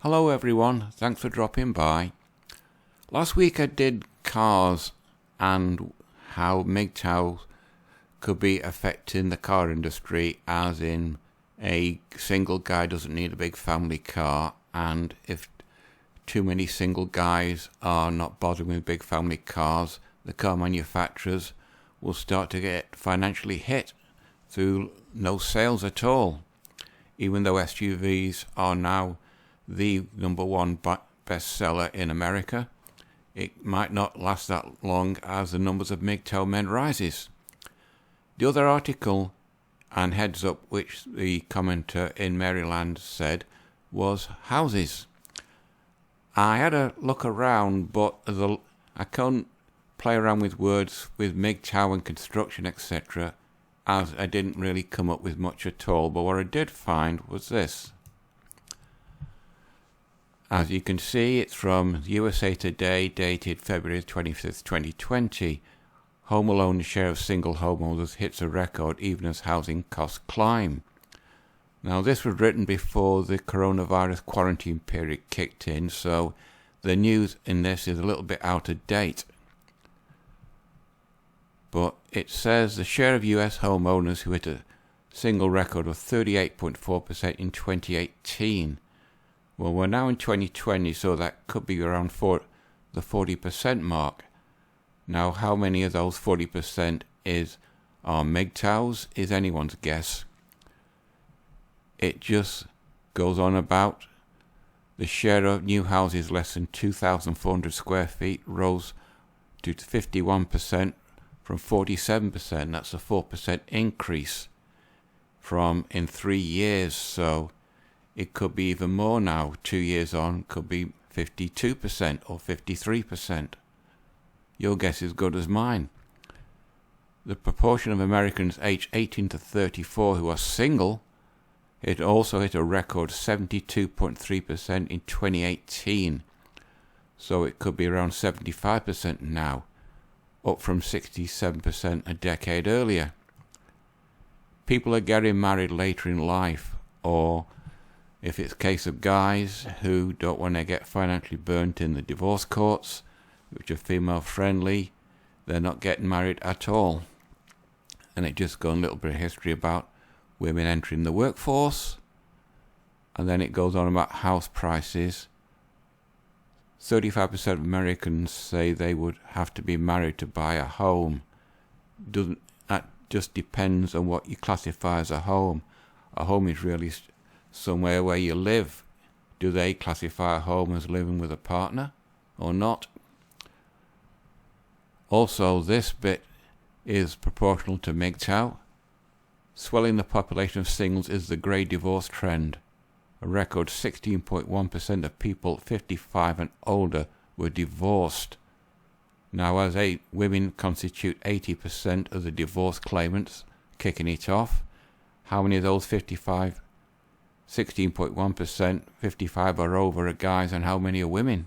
Hello everyone, thanks for dropping by. Last week I did cars and how MGTOW could be affecting the car industry, as in a single guy doesn't need a big family car, and if too many single guys are not bothering with big family cars, the car manufacturers will start to get financially hit through no sales at all, even though SUVs are now the number one bestseller in America. It might not last that long as the numbers of MGTOW men rises. The other article and heads up which the commenter in Maryland said was houses. I had a look around, but I couldn't play around with words with MGTOW and construction, etc., as I didn't really come up with much at all. But what I did find was this. As you can see, it's from USA Today, dated February 25th, 2020. Home alone share of single homeowners hits a record even as housing costs climb. Now, this was written before the coronavirus quarantine period kicked in, so the news in this is a little bit out of date. But it says the share of US homeowners who hit a single record of 38.4% in 2018. Well, we're now in 2020, so that could be around the 40% mark. Now, how many of those 40% are MGTOWs is anyone's guess. It just goes on about the share of new houses less than 2,400 square feet rose to 51% from 47%. That's a 4% increase in 3 years, so it could be even more now. 2 years on, could be 52% or 53%. Your guess is good as mine. The proportion of Americans aged 18 to 34 who are single, it also hit a record 72.3% in 2018. So it could be around 75% now, up from 67% a decade earlier. People are getting married later in life, or if it's a case of guys who don't want to get financially burnt in the divorce courts, which are female friendly, they're not getting married at all. And it just goes a little bit of history about women entering the workforce. And then it goes on about house prices. 35% of Americans say they would have to be married to buy a home. That just depends on what you classify as a home. A home is really somewhere where you live. Do they classify a home as living with a partner or not? Also, this bit is proportional to MGTOW. Swelling the population of singles is the grey divorce trend. A record 16.1% of people 55 and older were divorced. Now, as women constitute 80% of the divorce claimants, kicking it off, how many of those 55, 16.1%, 55 or over are guys, and how many are women?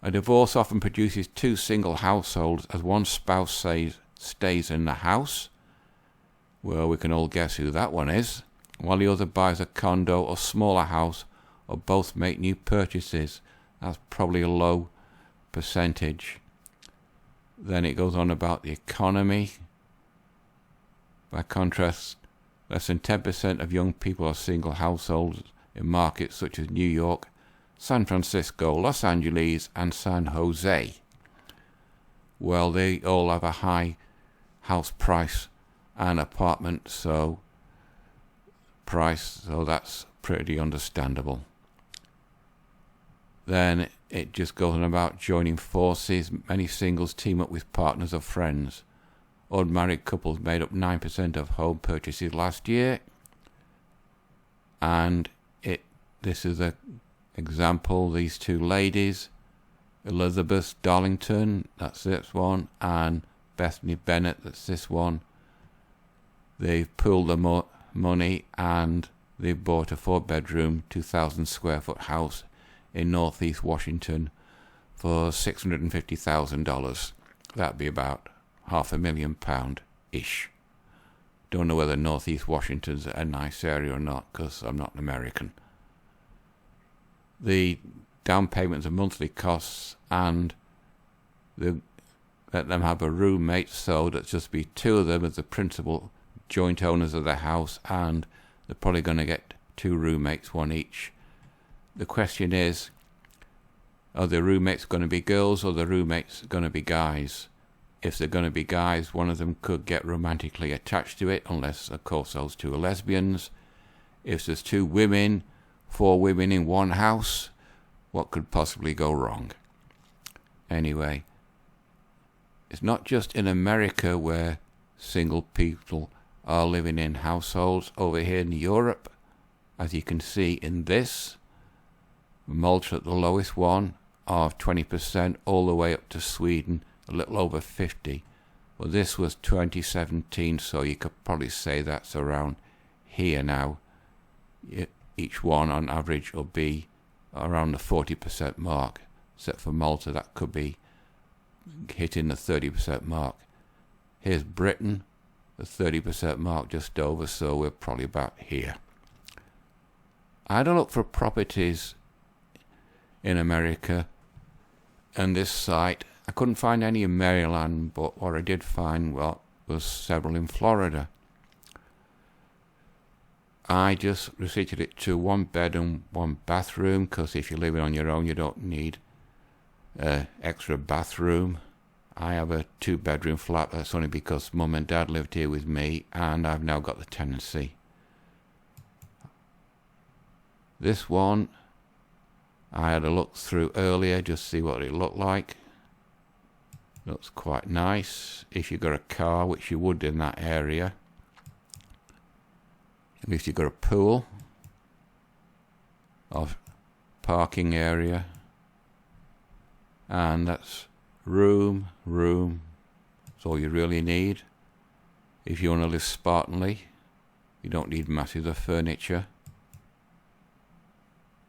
A divorce often produces two single households as one spouse stays in the house. Well, we can all guess who that one is. While the other buys a condo or smaller house, or both make new purchases. That's probably a low percentage. Then it goes on about the economy. By contrast, less than 10% of young people are single households in markets such as New York, San Francisco, Los Angeles, and San Jose. Well, they all have a high house price and apartment, so that's pretty understandable. Then it just goes on about joining forces. Many singles team up with partners or friends. Unmarried couples made up 9% of home purchases last year. And this is an example. These two ladies, Elizabeth Darlington, that's this one, and Bethany Bennett, that's this one. They've pooled the money and they've bought a 4-bedroom, 2,000 square foot house in Northeast Washington for $650,000. That'd be about £500,000-ish. Don't know whether Northeast Washington's a nice area or not, because I'm not an American. the down payments and monthly costs, and let them have a roommate, so that's just be two of them as the principal joint owners of the house, and they're probably going to get two roommates, one each. The question is, are the roommates going to be girls or the roommates going to be guys? If they're going to be guys, one of them could get romantically attached to it, unless, of course, those two are lesbians. If there's two women, 4 women in one house, what could possibly go wrong? Anyway, it's not just in America where single people are living in households. Over here in Europe, as you can see in this, Malta at the lowest one of 20%, all the way up to Sweden, a little over 50. Well, this was 2017, so you could probably say that's around here now. Each one on average will be around the 40% mark, except for Malta, that could be hitting the 30% mark. Here's Britain, the 30% mark just over, so we're probably about here. I had a look for properties in America, and this site, I couldn't find any in Maryland, but what I did find, well, was several in Florida. I just restricted it to 1 bed and 1 bathroom, because if you're living on your own, you don't need an extra bathroom. I have a 2-bedroom flat. That's only because Mum and Dad lived here with me, and I've now got the tenancy. This one, I had a look through earlier, just see what it looked like. Looks quite nice. If you've got a car, which you would in that area. At least you've got a pool of parking area. And that's room. That's all you really need. If you want to live spartanly, you don't need masses of furniture.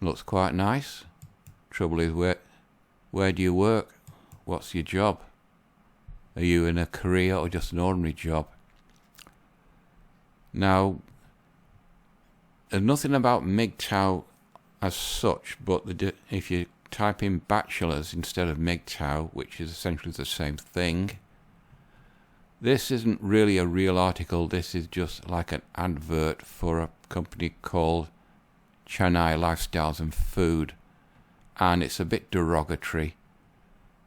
Looks quite nice. Trouble is, where do you work? What's your job? Are you in a career or just an ordinary job? Now, there's nothing about MGTOW as such, but if you type in bachelors instead of MGTOW, which is essentially the same thing, this isn't really a real article. This is just like an advert for a company called Chennai Lifestyles and Food, and it's a bit derogatory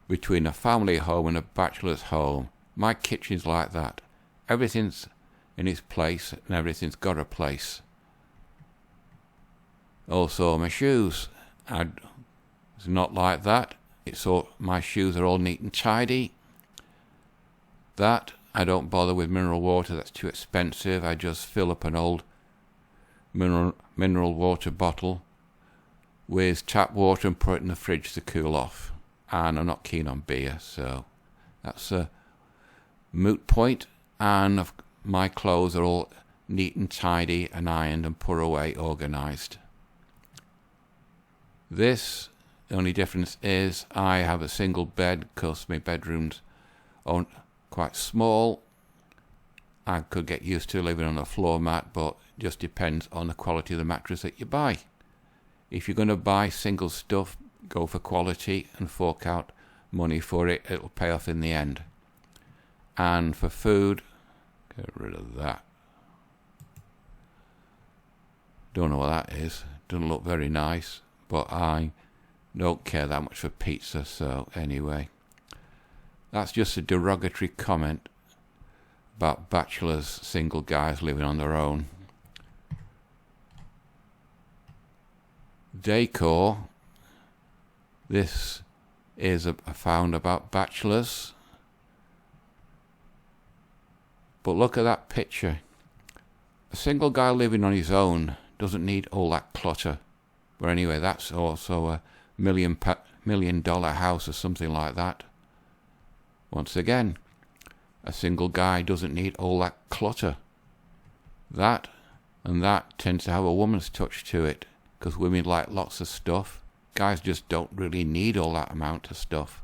between a family home and a bachelor's home. My kitchen's like that. Everything's in its place and everything's got a place. Also, my shoes, it's not like that. My shoes are all neat and tidy. That, I don't bother with mineral water, that's too expensive. I just fill up an old mineral water bottle with tap water and put it in the fridge to cool off. And I'm not keen on beer, so that's a moot point. And my clothes are all neat and tidy and ironed and put away, organised. This, the only difference is I have a single bed because my bedroom's quite small. I could get used to living on a floor mat, but it just depends on the quality of the mattress that you buy. If you're going to buy single stuff, go for quality and fork out money for it. It'll pay off in the end. And for food, get rid of that. Don't know what that is. Doesn't look very nice, but I don't care that much for pizza, so anyway. That's just a derogatory comment about bachelors, single guys living on their own. Decor. This is a found about bachelors. But look at that picture. A single guy living on his own doesn't need all that clutter. But anyway, that's also a $1 million house or something like that. Once again, a single guy doesn't need all that clutter. That and that tends to have a woman's touch to it, because women like lots of stuff. Guys just don't really need all that amount of stuff.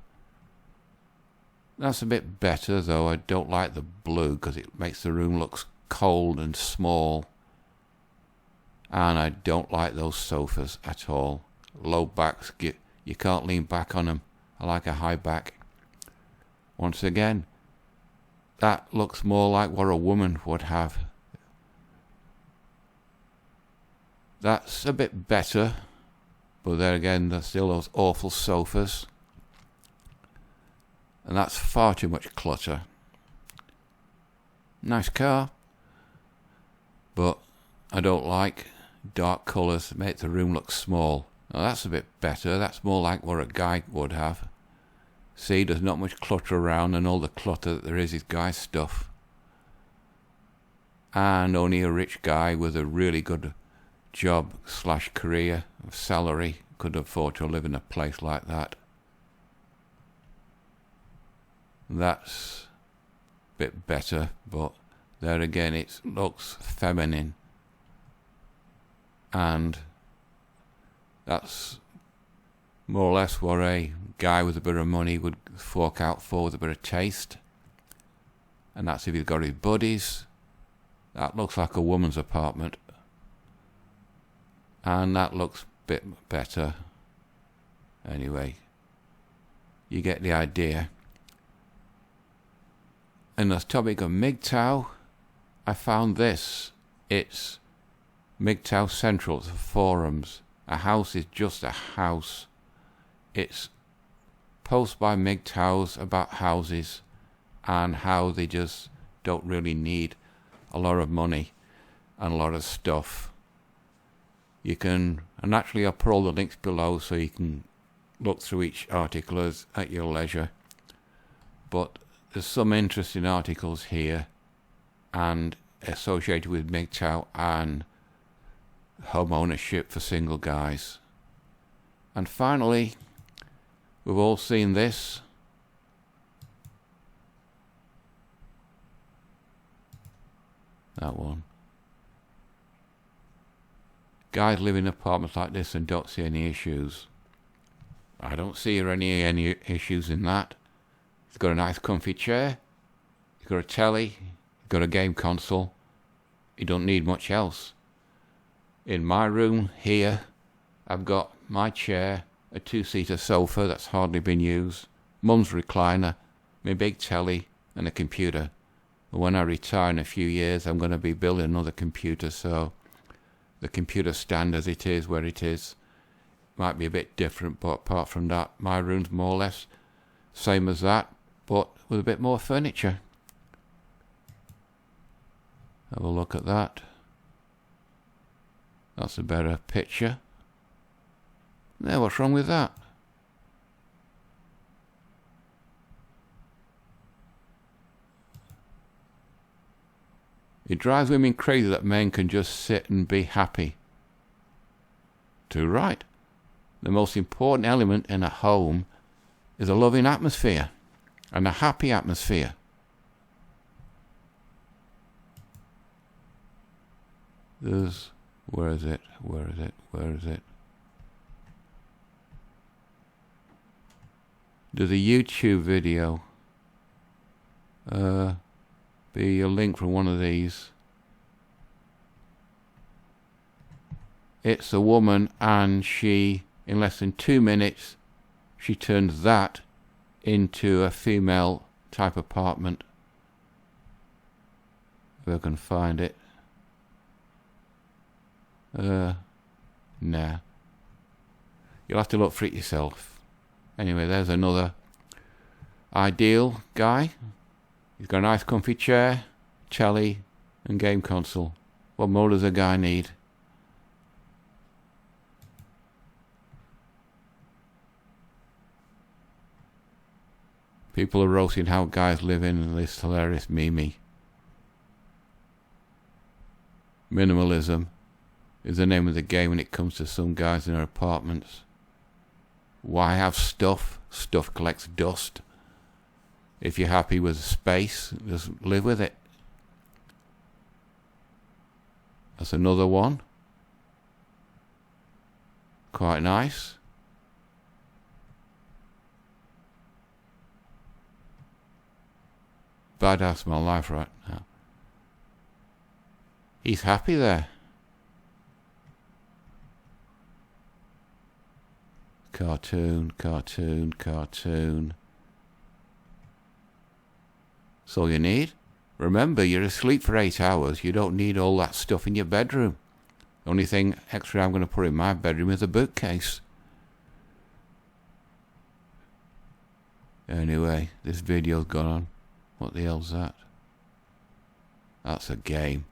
That's a bit better, though. I don't like the blue because it makes the room look cold and small. And I don't like those sofas at all. low backs. You can't lean back on them. I like a high back. Once again, that looks more like what a woman would have. That's a bit better, but there again, there's still those awful sofas. And that's far too much clutter. Nice car, but I don't like dark colours that make the room look small. Now that's a bit better. That's more like what a guy would have. See, there's not much clutter around, and all the clutter that there is guy stuff. And only a rich guy with a really good job / career, salary, could afford to live in a place like that. That's a bit better, but there again it looks feminine, and that's more or less what a guy with a bit of money would fork out for with a bit of taste. And that's if he's got his buddies. That looks like a woman's apartment, and that looks a bit better. Anyway, you get the idea. And the topic of MGTOW, I found this. It's MGTOW Central, it's forums. A house is just a house. It's posts by MGTOWs about houses and how they just don't really need a lot of money and a lot of stuff. You can, and actually I'll put all the links below so you can look through each article at your leisure. But there's some interesting articles here and associated with MGTOW and home ownership for single guys. And finally, we've all seen this. That one. Guys live in apartments like this and don't see any issues. I don't see any issues in that. He's got a nice comfy chair, he's got a telly, he's got a game console. He don't need much else. In my room here, I've got my chair, a 2-seater sofa that's hardly been used, Mum's recliner, my big telly, and a computer. But when I retire in a few years, I'm going to be building another computer, so the computer stand as it is, where it is, might be a bit different, but apart from that, my room's more or less same as that, but with a bit more furniture. Have a look at that. That's a better picture. Now, what's wrong with that? It drives women crazy that men can just sit and be happy. Too right. The most important element in a home is a loving atmosphere and a happy atmosphere. Where is it? There's a YouTube video. Be a link from one of these. It's a woman, and she, in less than 2 minutes, she turns that into a female type apartment. If I can find it. Nah. You'll have to look for it yourself. Anyway, there's another ideal guy. He's got a nice comfy chair, telly, and game console. What more does a guy need? People are roasting how guys live in this hilarious meme. Minimalism is the name of the game when it comes to some guys in their apartments. Why have stuff? Stuff collects dust. If you're happy with space, just live with it. That's another one. Quite nice. Badass my life right now. He's happy there. Cartoon, cartoon, cartoon. That's all you need. Remember, you're asleep for 8 hours. You don't need all that stuff in your bedroom. The only thing extra I'm going to put in my bedroom is a bookcase. Anyway, this video's gone on. What the hell's that? That's a game.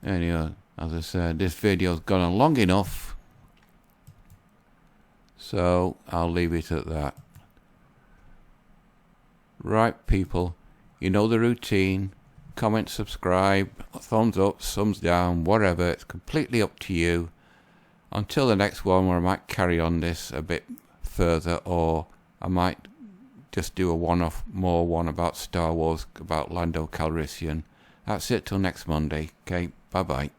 Anyway, as I said, this video's gone on long enough. So, I'll leave it at that. Right, people. You know the routine. Comment, subscribe, thumbs up, thumbs down, whatever. It's completely up to you. Until the next one, where I might carry on this a bit further, or I might just do a more one about Star Wars, about Lando Calrissian. That's it till next Monday. Okay, bye-bye.